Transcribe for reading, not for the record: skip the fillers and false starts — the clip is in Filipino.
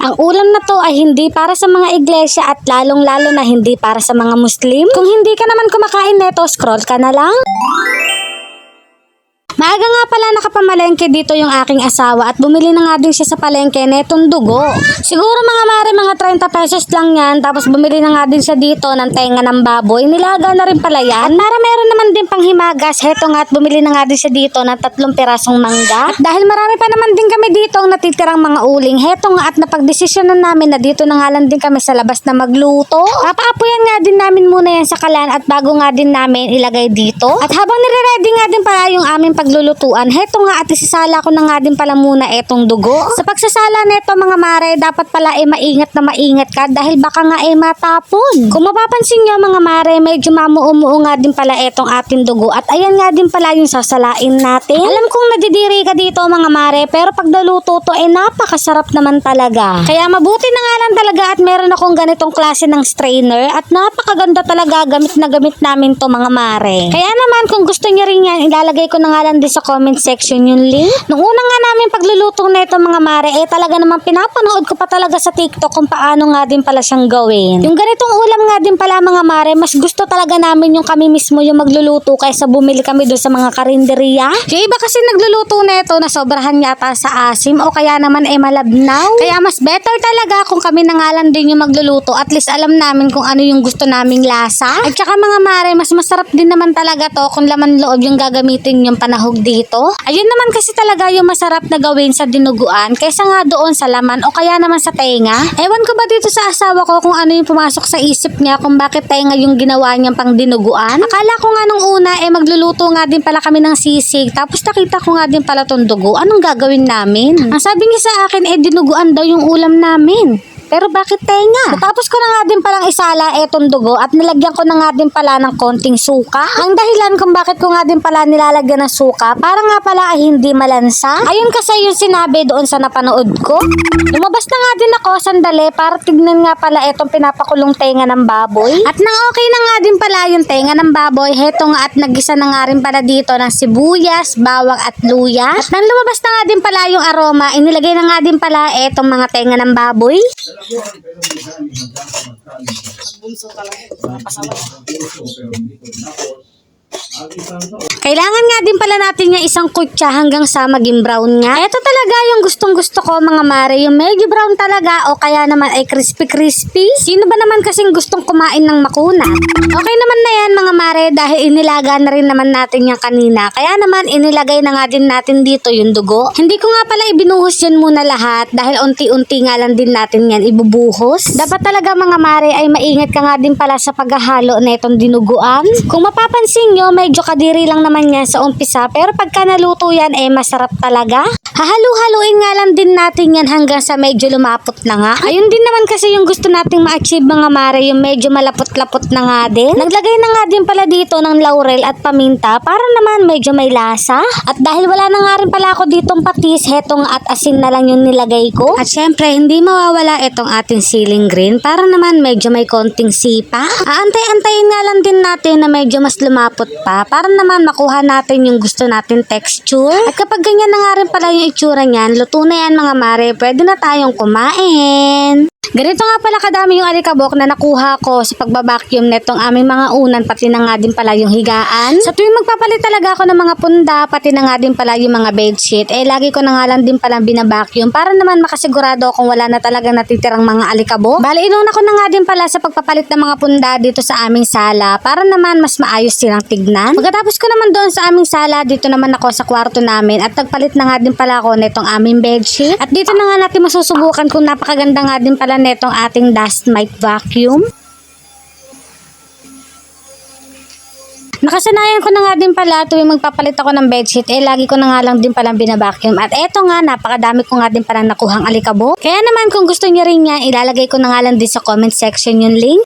Ang ulam na to ay hindi para sa mga iglesia at lalong-lalo na hindi para sa mga Muslim. Kung hindi ka naman kumakain neto, scroll ka na lang. Maaga nga pala nakapamalengke dito yung aking asawa at bumili na nga din siya sa palengke netong dugo. Siguro mga mare, mga 30 pesos lang yan, tapos bumili na nga din siya dito ng tenga ng baboy. Nilaga na rin pala yan. At para meron naman din pang himagas, heto nga at bumili na nga din siya dito ng 3 pirasong mangga. At dahil marami pa naman din kami dito ang natitirang mga uling, heto nga at napagdesisyonan namin na dito na nga lang din kami sa labas na magluto. Papaapuyan nga din namin muna yan sa kalan at bago nga din namin ilagay dito. At habang nire-ready nga din pala yung aming paglulutuan, heto nga at isisala ko na nga din pala muna etong dugo. Sa pagsasala neto mga mare, dapat pala maingat na maingat ka dahil baka nga matapon. Kung mapapansin nyo mga mare, medyo mamuumuo nga din pala etong ating dugo at ayan nga din pala yung sasalain natin. Alam kong nadidiri ka dito mga mare, pero pag naluto to napakasarap naman talaga. Kaya mabuti na nga lang talaga at meron akong ganitong klase ng strainer at napakaganda talaga, gamit na gamit namin to mga mare. Kaya naman kung gusto nyo rin yan, ilalagay ko na nga lang din sa comment section yung link. Nung una nga namin pagluluto na ito mga mare, talaga naman pinapanood ko pa talaga sa TikTok kung paano nga din pala siyang gawin. Yung ganitong ulam nga din pala mga mare, mas gusto talaga namin yung kami mismo yung magluluto kaysa bumili kami doon sa mga karinderiya. Yung iba kasi nagluluto na ito na sobrahan yata sa asim o kaya naman malabnaw. Kaya mas better talaga kung kami na nga lang din yung magluluto. At least alam namin kung ano yung gusto naming lasa. At saka mga mare, mas masarap din naman talaga to kung laman loob yung gagamitin yung panahog dito. Ayun naman kasi talaga yung masarap na gawin sa dinuguan kaysa nga doon sa laman o kaya naman sa tenga. Ewan ko ba dito sa asawa ko kung ano yung pumasok sa isip niya kung bakit tenga yung ginawa niyang pang dinuguan. Akala ko nga nung una magluluto nga din pala kami ng sisig, tapos nakita ko nga din pala tong dugo. Anong gagawin namin? Ang sabi niya sa akin dinuguan daw yung ulam namin. Pero bakit tenga? Tapos ko na nga din palang isala etong dugo at nilagyan ko na nga din pala ng konting suka. Ang dahilan kung bakit ko nga din pala nilalagyan ng suka, para nga pala ay hindi malansa. Ayun kasi yung sinabi doon sa napanood ko. Lumabas na nga din ako sandali para tignan nga pala etong pinapakulong tenga ng baboy. At nang okay na nga din pala yung tenga ng baboy, heto nga at nagisa na nga rin pala dito ng sibuyas, bawang at luya. At nang lumabas na nga din pala yung aroma, inilagay na nga din pala etong mga tenga ng baboy. Kailangan nga din pala natin yung isang kutsa hanggang sa maging brown nga. Ito talaga yung gustong gusto ko mga mare, yung medyo brown talaga o kaya naman ay crispy. Sino ba naman kasing gustong kumain ng makuna? Okay naman na yan mga mare dahil inilaga na rin naman natin yung kanina. Kaya naman inilagay na nga din natin dito yung dugo. Hindi ko nga pala ibinuhos yan muna lahat dahil unti-unti nga lang din natin yan ibubuhos. Dapat talaga mga mare ay maingat ka nga din pala sa paghahalo na itong dinuguan. Kung mapapansin nyo, medyo kadiri lang naman yan sa umpisa, pero pagka naluto yan masarap talaga. Hahalu-haluin nga lang din natin yan hanggang sa medyo lumapot na nga. Ayun din naman kasi yung gusto nating ma-achieve mga mare, yung medyo malapot-lapot na nga din. Naglagay na nga din pala dito ng laurel at paminta para naman medyo may lasa. At dahil wala na nga rin pala ako ditong patis, hetong at asin na lang yung nilagay ko. At syempre hindi mawawala itong ating siling green para naman medyo may konting sipa. Aantay-antayin nga lang din natin na medyo mas lumapot pa para naman makuha natin yung gusto natin texture. At kapag ganyan na nga rin pala yung itsura niyan, luto na yan mga mare, pwede na tayong kumain. Ganito nga pala kadami yung alikabok na nakuha ko sa pagbabacuum netong aming mga unan, pati na nga din pala yung higaan. Sa tuwing magpapalit talaga ako ng mga punda, pati na nga din pala yung mga bedsheet, lagi ko na nga lang din pala binabacuum para naman makasigurado kung wala na talaga natitirang mga alikabok. Bali, inuna ko na nga din pala sa pagpapalit ng mga punda dito sa aming sala para naman mas maayos silang tignan. Pagkatapos ko naman doon sa aming sala, dito naman ako sa kwarto namin at nagpalit na nga din pala ako netong aming bedsheet. At dito na nga natin masusubukan kung napakaganda nga din pala netong ating dust mite vacuum. Nakasanayan ko na nga din pala tuwing magpapalit ako ng bedsheet, lagi ko na nga lang din palang binabacuum. At eto nga, napakadami ko nga din palang nakuhang alikabok. Kaya naman kung gusto niyo rin yan, ilalagay ko na nga lang din sa comment section yung link.